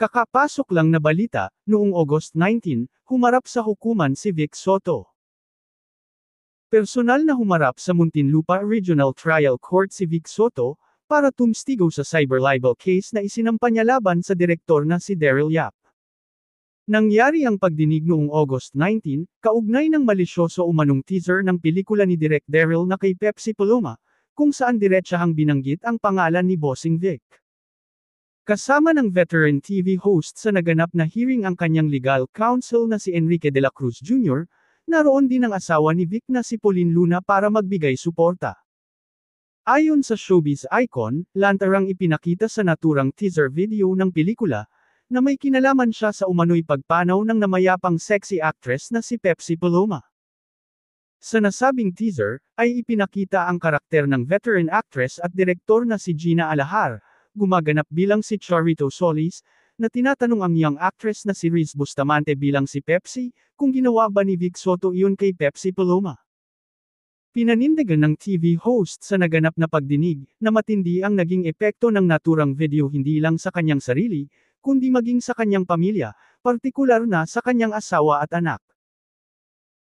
Kakapasok lang na balita, noong August 19, humarap sa hukuman si Vic Soto. Personal na humarap sa Muntinlupa Regional Trial Court si Vic Soto, para tumstigo sa cyber libel case na isinampa niya laban sa direktor na si Daryl Yap. Nangyari ang pagdinig noong August 19, kaugnay ng malisyoso umanong teaser ng pelikula ni Direk Daryl na kay Pepsi Paloma, kung saan diretsahang binanggit ang pangalan ni Bossing Vic. Kasama ng veteran TV host sa naganap na hearing ang kanyang legal counsel na si Enrique de la Cruz Jr., naroon din ang asawa ni Vic na si Pauline Luna para magbigay suporta. Ayon sa showbiz icon, lantarang ipinakita sa naturang teaser video ng pelikula, na may kinalaman siya sa umano'y pagpanaw ng namayapang sexy actress na si Pepsi Paloma. Sa nasabing teaser, ay ipinakita ang karakter ng veteran actress at direktor na si Gina Alahar, gumaganap bilang si Charito Solis, na tinatanong ang young actress na si Riz Bustamante bilang si Pepsi, kung ginawa ba ni Vic Soto iyon kay Pepsi Paloma. Pinanindigan ng TV host sa naganap na pagdinig, na matindi ang naging epekto ng naturang video hindi lang sa kanyang sarili, kundi maging sa kanyang pamilya, partikular na sa kanyang asawa at anak.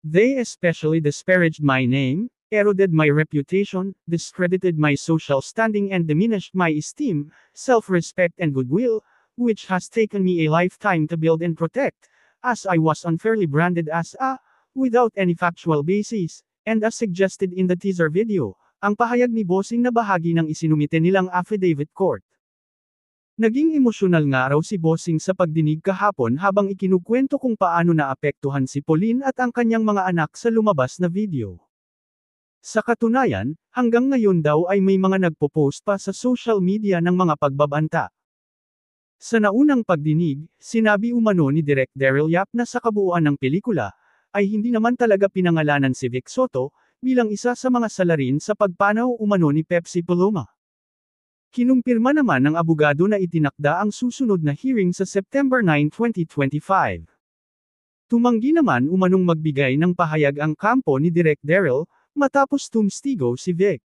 They especially disparaged my name, eroded my reputation, discredited my social standing and diminished my esteem, self-respect and goodwill, which has taken me a lifetime to build and protect, as I was unfairly branded as a, without any factual basis, and as suggested in the teaser video, ang pahayag ni Bossing na bahagi ng isinumite nilang affidavit court. Naging emosyonal nga raw si Bossing sa pagdinig kahapon habang ikinukwento kung paano naapektuhan si Pauline at ang kanyang mga anak sa lumabas na video. Sa katunayan, hanggang ngayon daw ay may mga nagpo-post pa sa social media ng mga pagbabanta. Sa naunang pagdinig, sinabi umano ni Direk Daryl Yap na sa kabuuan ng pelikula, ay hindi naman talaga pinangalanan si Vic Soto, bilang isa sa mga salarin sa pagpanaw umano ni Pepsi Paloma. Kinumpirma naman ng abogado na itinakda ang susunod na hearing sa September 9, 2025. Tumanggi naman umanong magbigay ng pahayag ang kampo ni Direk Daryl, matapos tumstigo si Vic.